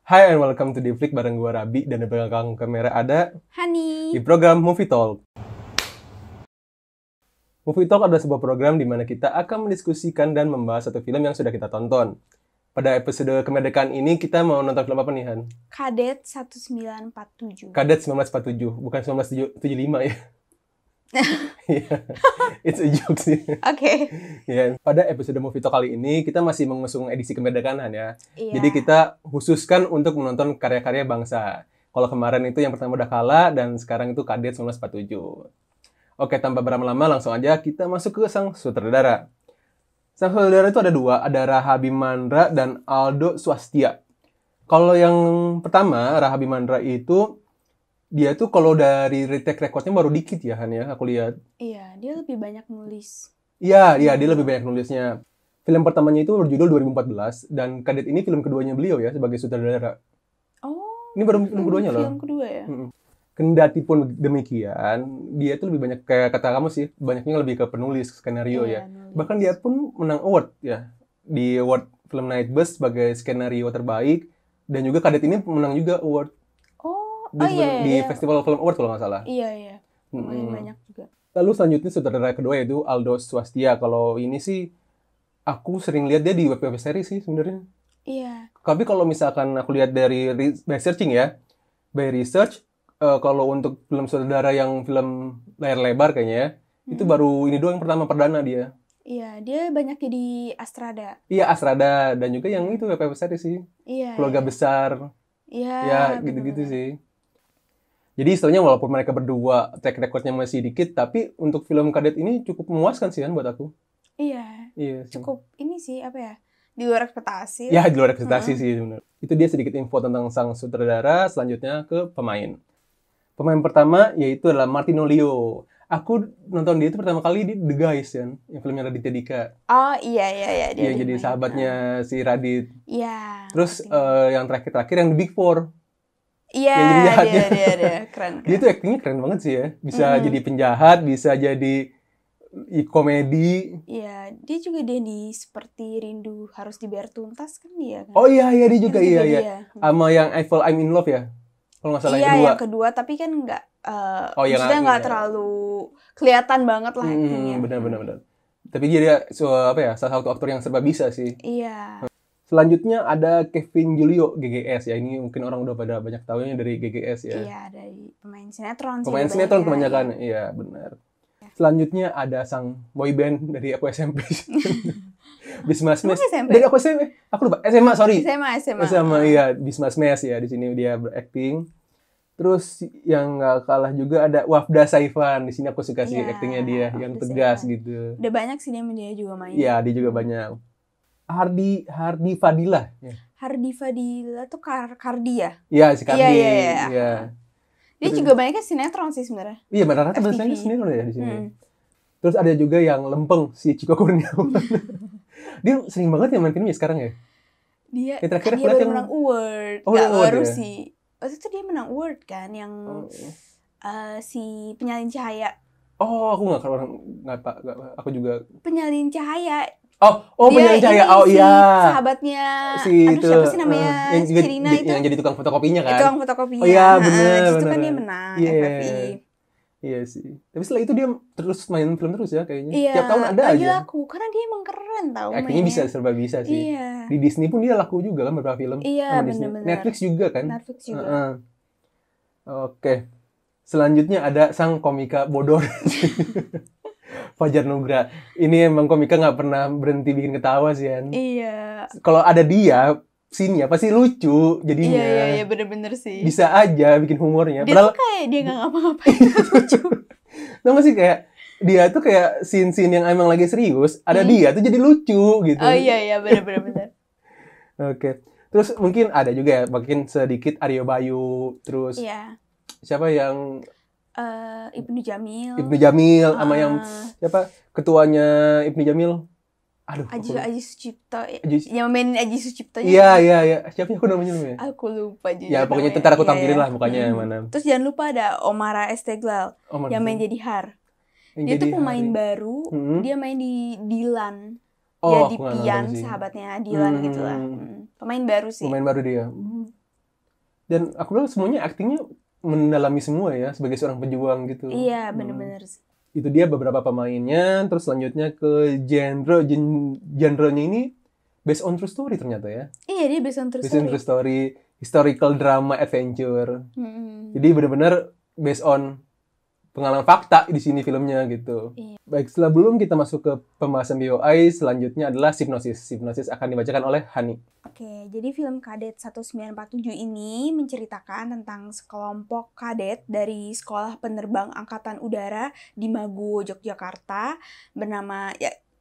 Hi and welcome to Flick bareng gua Rabi dan di belakang kamera ada Hani. di program Movie Talk. Movie Talk adalah sebuah program di mana kita akan mendiskusikan dan membahas satu film yang sudah kita tonton. Pada episode kemerdekaan ini kita mau nonton film apa nih, Han? Kadet 1947. Kadet 1947, bukan 1975 ya. Iya, it's a joke sih. Oke. Ya, pada episode Movie Talk kali ini kita masih mengusung edisi kemerdekaan, Han, ya. Iya. Jadi kita khususkan untuk menonton karya-karya bangsa. Kalau kemarin itu yang pertama udah kalah dan sekarang itu Kadet 1947. Oke, tanpa berlama-lama langsung aja kita masuk ke sang sutradara. Sang sutradara itu ada dua, ada Raha Bimandra dan Aldo Swastia. Kalau yang pertama, Raha Bimandra itu dia tuh kalau dari retake recordnya baru dikit ya, Han, ya, aku lihat. Iya, dia lebih banyak nulis. Iya, dia lebih banyak nulisnya. Film pertamanya itu berjudul 2014 dan Kadet ini film keduanya beliau ya sebagai sutradara. Oh. Ini baru film keduanya loh. Film kedua ya? Kendati pun demikian, dia tuh lebih banyak kayak kata kamu sih, banyaknya lebih ke penulis skenario ya. Nulis. Bahkan dia pun menang award ya di award Film Night Bus sebagai skenario terbaik dan juga Kadet ini menang juga award di Festival Film Award kalau nggak salah. Iya. Lumayan banyak juga. Lalu selanjutnya sutradara kedua yaitu Aldo Swastia. Kalau ini sih aku sering lihat dia di web series sih sebenarnya. Iya. Tapi kalau misalkan aku lihat dari by searching ya, by research, kalau untuk film sutradara yang film layar lebar kayaknya ya, itu baru ini doang yang pertama perdana dia. Iya, dia banyak di Astrada. Iya, Astrada dan juga yang itu web series sih. Iya. Keluarga Besar. Iya. Ya, gitu-gitu sih. Jadi istilahnya walaupun mereka berdua track recordnya masih dikit, tapi untuk film Kadet ini cukup memuaskan sih kan buat aku. Iya. Iya. Cukup ini sih apa ya? Di luar ekspektasi. Ya, di luar ekspektasi sih benar. Itu dia sedikit info tentang sang sutradara. Selanjutnya ke pemain. Pemain pertama yaitu adalah Martino Leo. Aku nonton dia itu pertama kali di The Guys kan, yang filmnya Raditya Dika. Oh iya dia jadi main. sahabatnya si Radit. Iya. Terus yang terakhir yang The Big Four. Iya, dia keren. Dia tuh actingnya keren banget sih ya. Bisa jadi penjahat, bisa jadi komedi. Iya, dia juga di seperti Rindu Harus Dibayar Tuntas kan dia kan? Oh iya dia juga iya. Dia. Sama yang Eiffel I'm in Love ya. Kalau nggak salah iya, yang kedua. Yang kedua tapi kan nggak maksudnya nggak terlalu kelihatan banget lah actingnya. Benar. Tapi dia salah satu aktor yang serba bisa sih. Iya. Selanjutnya ada Kevin Julio GGS ya. Ini mungkin orang udah pada banyak tahunya dari GGS ya. Iya, dari pemain sinetron sih. Pemain sinetron kebanyakan. Iya, benar. Selanjutnya ada sang boyband dari aku SMP. Bismas Mes. Dari aku SMP. Aku lupa. SMA, sorry. SMA iya, Bismas Mes ya. Di sini dia berakting. Terus yang nggak kalah juga ada Wafda Saifan. Di sini aku suka sih aktingnya dia yang tegas gitu. Udah banyak sih dia juga main. Iya, dia juga banyak. Hardy Fadila. Ya. Hardy Fadila tuh Kardi ya? Iya, si Kardi. Iya. Dia juga banyaknya sinetron sih sebenarnya. Iya, rata-rata bahasanya sinetron ya di sini. Terus ada juga yang lempeng, si Chico Kurniawan. Dia sering banget ya main filmnya sekarang ya? Dia baru menang award. Baru sih. Waktu itu dia menang award kan, yang si Penyalin Cahaya. Oh, aku nggak aku juga. Penyalin Cahaya. Penyalin Cahaya. Oh iya. Sahabatnya. Si itu. Siapa sih namanya? Sirina itu. Yang jadi tukang fotokopinya kan? Tukang fotokopinya. Oh iya, benar. Itu kan dia menang FFI. Iya sih. Tapi setelah itu dia terus main film terus ya kayaknya. Iya, tiap tahun ada aja. Laku. Karena dia emang keren tau. Actingnya serba bisa sih. Iya. Di Disney pun dia laku juga kan beberapa film. Iya, benar-benar. Netflix juga kan? Netflix juga. Oke. Selanjutnya ada sang komika bodor. Fajar Nugra. Ini emang komika nggak pernah berhenti bikin ketawa sih kan. Iya. Kalau ada dia, sini pasti lucu jadinya. Iya, bener-bener sih. Bisa aja bikin humornya. Dia tuh kayak dia nggak ngapa-ngapain lucu. Tau gak sih kayak dia tuh kayak scene-scene yang emang lagi serius, ada dia tuh jadi lucu gitu. Oh iya, bener-bener. Oke. Terus mungkin ada juga ya, makin sedikit Aryo Bayu, terus siapa yang Ibnu Jamil sama yang siapa ketuanya Ibnu Jamil, Aji Sucipto yang mainin Aji Sucipto. Iya siapa aku namanya aku lupa juga ya pokoknya ntar aku tampilin lah mukanya mana. Terus jangan lupa ada Omara Esteglal yang main jadi Har. Dia tuh pemain baru. Dia main di Dilan jadi Pian sahabatnya Dilan gitu lah. Pemain baru sih. Pemain baru dia. Dan aku bilang semuanya aktingnya mendalami semua ya sebagai seorang pejuang gitu. Iya, bener-bener sih. Itu dia beberapa pemainnya. Terus selanjutnya ke genre-nya ini based on true story ternyata ya. Iya, dia based on true Based on true story, historical drama adventure. Jadi benar-benar based on pengalaman fakta di sini filmnya gitu. Iya. Baik, setelah belum kita masuk ke pembahasan BOI, selanjutnya adalah Hipnosis. Hipnosis akan dibacakan oleh Hani. Oke, jadi film Kadet 1947 ini menceritakan tentang sekelompok kadet dari Sekolah Penerbang Angkatan Udara di Maguwo, Yogyakarta, bernama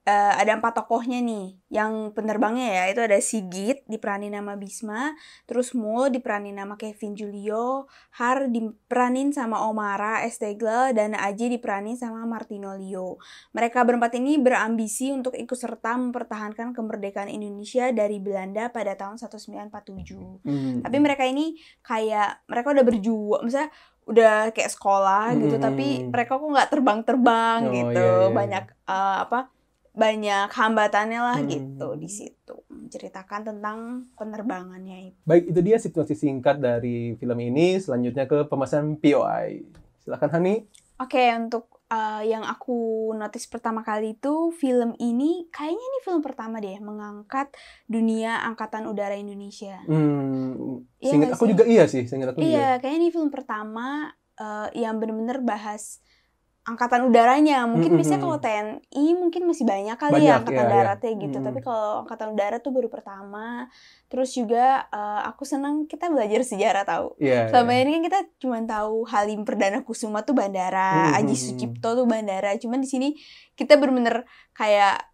ada 4 tokohnya nih. Yang penerbangnya ya, itu ada Sigit diperanin nama Bisma, terus Mul diperanin nama Kevin Julio, Har diperanin sama Omara Estegla, dan Aji diperanin sama Martino Leo. Mereka berempat ini berambisi untuk ikut serta mempertahankan kemerdekaan Indonesia dari Belanda pada tahun 1947. Tapi mereka ini kayak, mereka udah berjuang, misalnya udah kayak sekolah gitu, tapi mereka kok nggak terbang-terbang gitu. Iya. Banyak banyak hambatannya lah gitu di situ. Menceritakan tentang penerbangannya itu. Baik, itu dia situasi singkat dari film ini. Selanjutnya ke pembahasan POI. Silakan Hani. Oke, untuk yang aku notice pertama kali itu film ini kayaknya ini film pertama deh mengangkat dunia angkatan udara Indonesia. Seingat aku juga iya sih, Iya, kayaknya ini film pertama yang benar-benar bahas angkatan udaranya. Mungkin biasanya kalau TNI mungkin masih banyak kali ya angkatan daratnya gitu. Tapi kalau angkatan udara tuh baru pertama. Terus juga aku senang kita belajar sejarah tahu. Selama ini kan kita cuma tahu Halim Perdana Kusuma tuh bandara, Aji Sucipto tuh bandara. Cuman di sini kita benar-benar kayak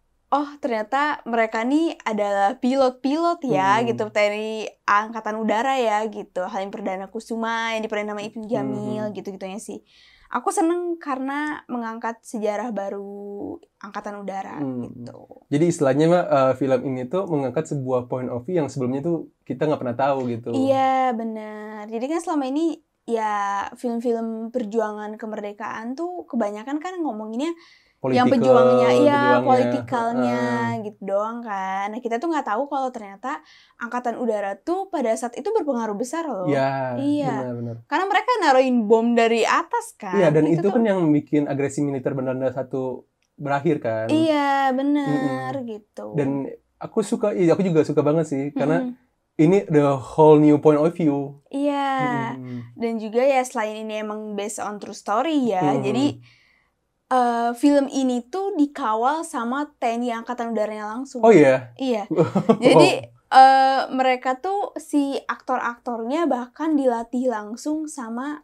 ternyata mereka nih adalah pilot-pilot ya gitu, TNI Angkatan Udara ya gitu. Halim Perdana Kusuma yang diperanin nama Ibnu Jamil gitu-gitunya sih. Aku seneng karena mengangkat sejarah baru angkatan udara gitu. Jadi istilahnya film ini tuh mengangkat sebuah point of view yang sebelumnya tuh kita nggak pernah tahu gitu. Iya benar. Jadi kan selama ini ya film-film perjuangan kemerdekaan tuh kebanyakan kan ngomonginnya yang pejuangnya, politikalnya gitu doang kan. Nah kita tuh nggak tahu kalau ternyata angkatan udara tuh pada saat itu berpengaruh besar loh. Iya. Benar. Karena mereka naruhin bom dari atas kan. Iya, dan itu kan yang bikin agresi militer Belanda satu berakhir kan. Iya benar gitu. Dan aku juga suka banget sih karena ini the whole new point of view. Iya. Dan juga ya selain ini emang based on true story ya. Jadi film ini tuh dikawal sama TNI Angkatan Udaranya langsung. Oh iya? Iya. Jadi mereka tuh si aktor-aktornya bahkan dilatih langsung sama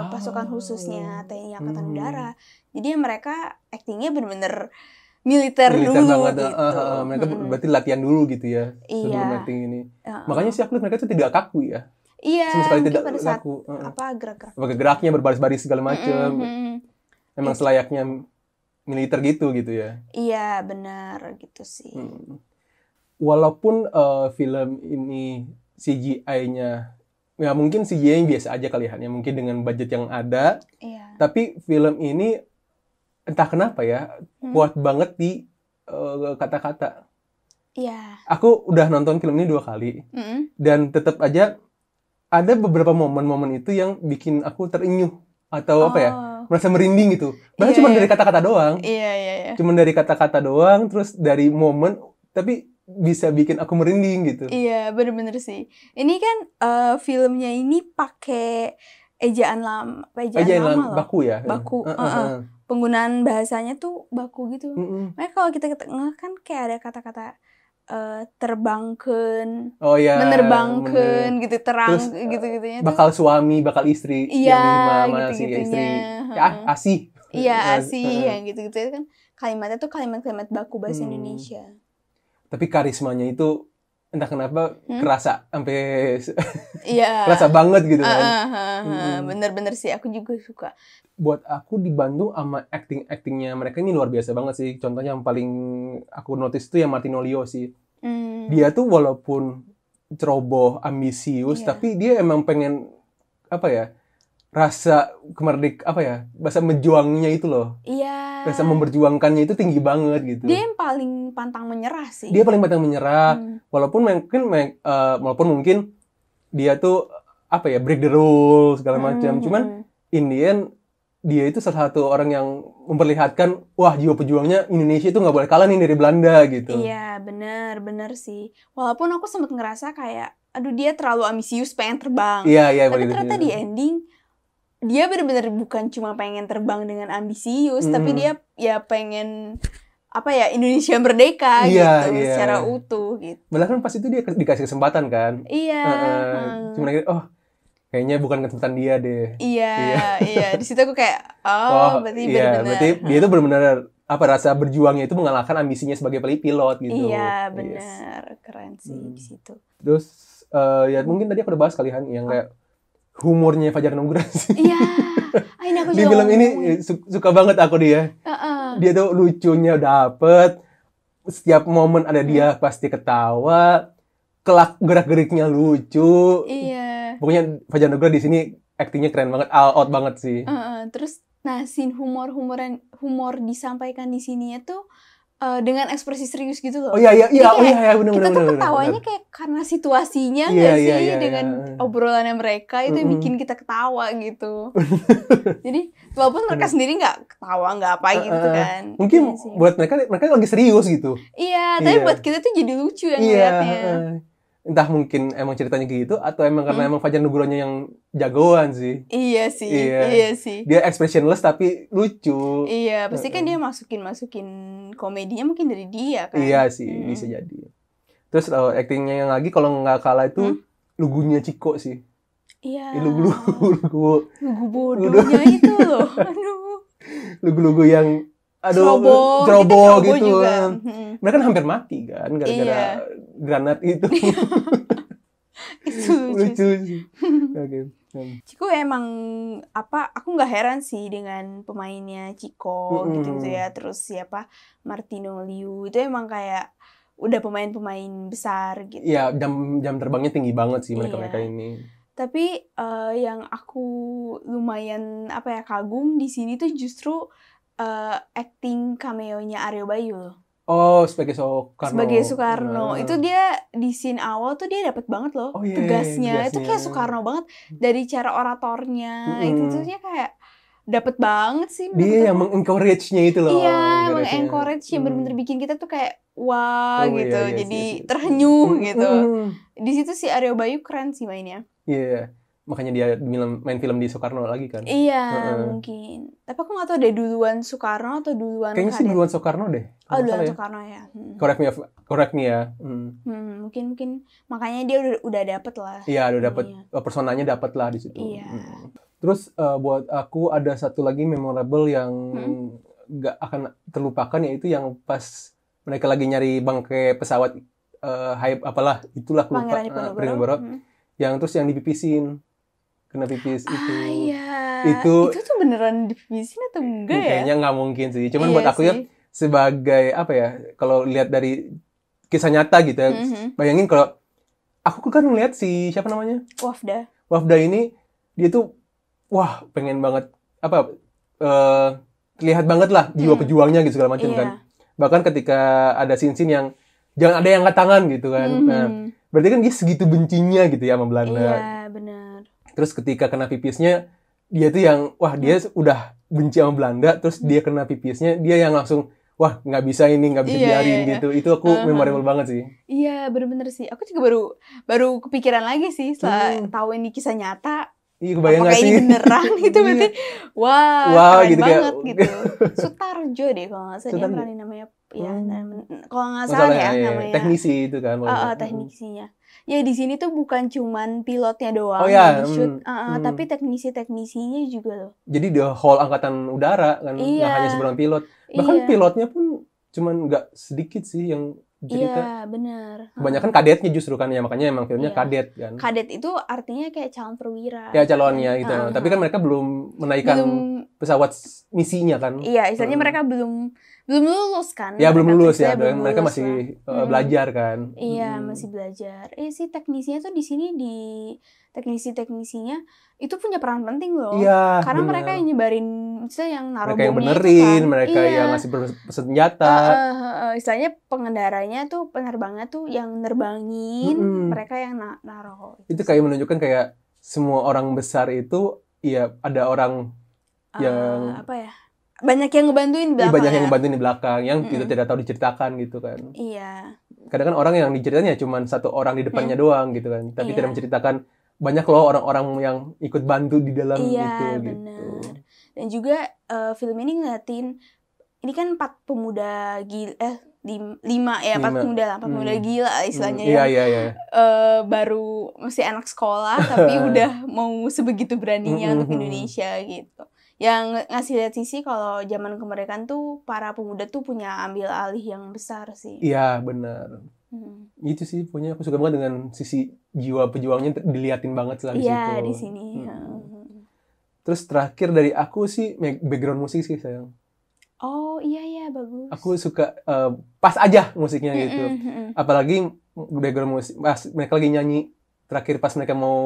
pasukan khususnya TNI Angkatan Udara. Jadi mereka aktingnya bener-bener militer dulu banget, gitu. Mereka berarti latihan dulu gitu ya sebelum acting ini. Makanya sih aku lihat mereka tuh tidak kaku ya. Iya. Sama sekali tidak pada saat kaku. gerak-geraknya berbaris-baris segala macam. Memang selayaknya militer gitu ya. Iya benar gitu sih. Walaupun film ini CGI-nya ya mungkin CGI-nya biasa aja kali ya, mungkin dengan budget yang ada. Iya. Tapi film ini entah kenapa ya kuat banget di kata-kata. Iya. Aku udah nonton film ini 2 kali dan tetap aja ada beberapa momen-momen itu yang bikin aku terenyuh atau merasa merinding gitu. Bahkan cuma dari kata-kata doang. Iya. Cuma dari kata-kata doang, terus dari momen, tapi bisa bikin aku merinding gitu. Iya, bener-bener sih. Ini kan filmnya ini pakai ejaan lama loh. Baku ya. Baku. Penggunaan bahasanya tuh baku gitu. Makanya kalau kita kan kayak ada kata-kata terbangkeun, menerbangkeun gitu, terang gitu-gitunya. Bakal suami, bakal istri, yang lima si istri. Ya, asih. Iya, asih yang gitu-gitu kan. Kalimatnya tuh kalimat-kalimat baku bahasa Indonesia. Tapi karismanya itu entah kenapa kerasa sampai kerasa banget gitu kan. Bener-bener sih, aku juga suka. Buat aku di Bandung sama acting-actingnya mereka ini luar biasa banget sih. Contohnya yang paling aku notice itu yang Martino Leo sih. Dia tuh walaupun ceroboh, ambisius, tapi dia emang pengen rasa bahasa menjuangnya itu loh. Iya. Rasa memperjuangkannya itu tinggi banget gitu. Dia yang paling pantang menyerah sih. Dia paling pantang menyerah. Walaupun mungkin dia tuh apa ya, break the rule segala macam. Mm-mm. Cuman in the end dia itu salah satu orang yang memperlihatkan, wah jiwa pejuangnya Indonesia itu nggak boleh kalah nih dari Belanda gitu. Iya, bener sih. Walaupun aku sempat ngerasa kayak, aduh dia terlalu ambisius pengen terbang. Iya, Tapi begitu ternyata juga. di ending, dia bener-bener bukan cuma pengen terbang dengan ambisius, tapi dia ya pengen, apa ya, Indonesia merdeka Iya, gitu, iya. secara utuh gitu. Malah kan pas itu dia dikasih kesempatan kan. Iya. Cuman akhirnya, oh kayaknya bukan kesempatan dia deh. Iya. Di situ aku kayak, berarti benar-benar. Berarti dia tuh benar-benar apa, rasa berjuangnya itu mengalahkan ambisinya sebagai pilot gitu. Iya, Yes. benar. Keren sih di situ. Terus ya mungkin tadi aku udah bahas kalian yang kayak humornya Fajar Nugroho sih. Iya. Ini aku Di juga film ini ngomongin. suka banget aku dia. Dia tuh lucunya dapet, setiap momen ada dia pasti ketawa, gerak-geriknya lucu. Iya. Pokoknya Fajar Nugroho di sini aktingnya keren banget, all out banget sih. Terus scene humor disampaikan di sininya tuh dengan ekspresi serius gitu loh. Oh iya benar. Kita tuh ketawanya kayak karena situasinya nggak sih, dengan obrolannya mereka itu yang bikin kita ketawa gitu. Jadi walaupun mereka sendiri nggak ketawa, nggak apa gitu kan. Mungkin iya sih. buat mereka lagi serius gitu. Iya, tapi buat kita tuh jadi lucu ya ngeliatnya. Entah mungkin emang ceritanya gitu atau emang karena emang Fajar Nugrohonya yang jagoan sih. Iya sih. Dia expressionless tapi lucu. Iya, pasti kan dia masukin komedinya mungkin dari dia kan. Iya sih, bisa jadi. Terus actingnya yang lagi kalau nggak kalah itu lugunya Ciko sih. Iya. Lugu bodohnya itu loh. Aduh. Lugu yang ceroboh gitu. Mereka kan hampir mati kan gara-gara granat itu. Itu lucu sih. Oke. Ciko emang aku nggak heran sih dengan pemainnya Ciko gitu ya. Terus siapa, Martino Liu itu emang kayak udah pemain-pemain besar gitu. Iya, jam terbangnya tinggi banget sih mereka ini. Tapi yang aku lumayan kagum di sini tuh justru acting cameo-nya Aryo Bayu loh. Oh, sebagai Soekarno. Itu dia di scene awal tuh dia dapat banget loh tugasnya. Itu kayak Soekarno banget dari cara oratornya. Itu tuh kayak dapat banget sih. Dia yang mengencourage-nya itu loh. Iya, mengencourage yang benar-benar bikin kita tuh kayak wah gitu. Jadi terhenyuh gitu. Di situ si Aryo Bayu keren sih mainnya. Iya. Makanya dia main film di Soekarno lagi kan. Iya, mungkin. Tapi aku nggak tahu deh duluan Soekarno atau duluan kayaknya sih duluan Soekarno deh. Duluan Soekarno ya. Correct me ya. Mungkin makanya dia udah dapet lah. Iya, udah dapet personanya, dapet lah di situ. Iya. Terus buat aku ada satu lagi memorable yang nggak akan terlupakan, yaitu yang pas mereka lagi nyari bangkai pesawat itulah Pangeran Diponegoro. Yang terus yang dipipisin. Kena pipis itu. Iya. Itu tuh beneran dipipisin atau enggak ya? Kayaknya nggak mungkin sih. Cuman buat aku ya sebagai kalau lihat dari kisah nyata gitu ya. Bayangin kalau aku kan ngeliat si siapa namanya? Wafda ini dia tuh pengen banget terlihat banget lah jiwa pejuangnya gitu segala macam kan. Bahkan ketika ada scene-scene yang jangan ada yang angkat tangan gitu kan. Nah, berarti kan dia segitu bencinya gitu ya sama Belanda. Iya, benar. Terus ketika kena pipisnya, dia tuh yang, dia udah benci sama Belanda, terus dia kena pipisnya, dia yang langsung, nggak bisa dibiarin gitu. Itu aku memorable banget sih. Iya, bener-bener sih. Aku juga baru kepikiran lagi sih setelah tahu ini kisah nyata. Iya, kebayang nggak sih? Ini beneran gitu berarti. Keren gitu, banget gitu. Sutarjo deh kalau nggak salah dia peranin namanya. Ya, kalau nggak salah ya namanya. Teknisi itu kan. Teknisinya. Ya di sini tuh bukan cuman pilotnya doang yang di-shoot, tapi teknisi-teknisinya juga loh. Jadi the whole angkatan udara kan, nggak hanya seorang pilot. Bahkan pilotnya pun cuman nggak sedikit sih yang cerita. Iya, benar. Kebanyakan kadetnya justru kan, ya makanya emang filmnya kadet kan. Kadet itu artinya kayak calon perwira. Ya calonnya gitu. Tapi kan mereka belum menaikkan pesawat misinya kan. Iya, istilahnya mereka belum lulus kan. Ya belum lulus ya, mereka masih belajar kan. Iya, masih belajar. Si teknisinya tuh di sini teknisi-teknisinya itu punya peran penting loh. Iya, karena mereka yang nyebarin, misalnya yang naruh mereka yang bomnya benerin, itu kan. mereka yang ngasih senjata. Istilahnya pengendaranya tuh, penerbangnya tuh yang nerbangin, mereka yang naruh. Itu kayak menunjukkan kayak semua orang besar itu ya ada orang yang apa ya? Banyak yang ngebantuin di belakang. banyak yang ya? ngebantuin di belakang yang kita tidak tahu diceritakan gitu kan. Iya. Kadang kan orang yang diceritain ya cuma satu orang di depannya doang gitu kan, tapi Iya. tidak menceritakan banyak loh orang-orang yang ikut bantu di dalam Iya, itu bener. gitu. Dan juga film ini ngeliatin, ini kan 4 pemuda gila, 5 ya, 4 pemuda lah, 4 pemuda gila istilahnya Iya, ya. iya, iya. Baru masih anak sekolah tapi udah mau sebegitu beraninya untuk Indonesia gitu. Yang ngasih lihat sisi kalau zaman kemerdekaan tuh para pemuda tuh punya ambil alih yang besar sih. Iya, benar. Itu sih pokoknya aku suka banget dengan sisi jiwa pejuangnya diliatin banget lah di situ. Iya, di sini. Terus terakhir dari aku sih background musik sih sayang. Oh iya bagus. Aku suka pas aja musiknya gitu. Apalagi background musik pas mereka lagi nyanyi terakhir pas mereka mau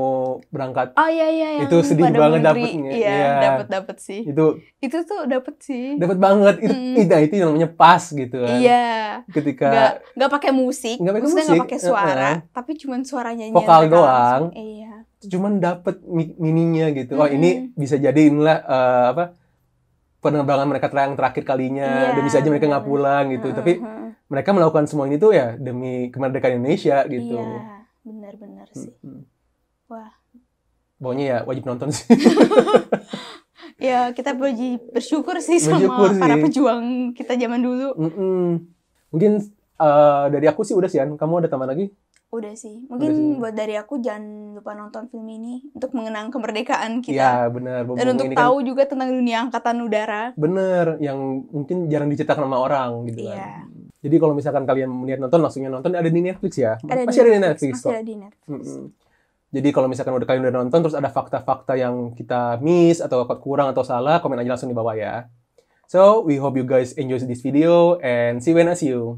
berangkat. Oh iya itu sedih banget dapetnya. Iya, dapet sih. Itu tuh dapet sih. Dapet banget. Itu yang namanya pas gitu kan. Iya. Ketika nggak pakai musik, maksudnya nggak pakai suara, tapi cuman suara nyanyian vokal mereka doang. langsung. Iya. Cuman dapet mininya gitu. Oh ini bisa jadi inilah penerbangan mereka yang terakhir kalinya, dan bisa aja mereka nggak pulang gitu. Tapi mereka melakukan semua ini tuh ya demi kemerdekaan Indonesia gitu. Iya, benar-benar sih. Wah. Pokoknya ya wajib nonton sih. Ya kita bersyukur sih sama para pejuang kita zaman dulu. Mungkin dari aku sih udah sih, An. Kamu ada tambahan lagi? Udah sih. Mungkin buat dari aku jangan lupa nonton film ini untuk mengenang kemerdekaan kita. Iya, benar. Dan untuk tahu juga tentang dunia angkatan udara. Bener, yang mungkin jarang diceritakan sama orang gitu kan. Jadi kalau misalkan kalian melihat nonton, langsungnya nonton, ada di Netflix ya? Masih ada di Netflix. Masih ada di Netflix. Jadi kalau misalkan kalian udah nonton, terus ada fakta-fakta yang kita miss, atau kurang atau salah, komen aja langsung di bawah ya. So, we hope you guys enjoy this video, and see you when I see you.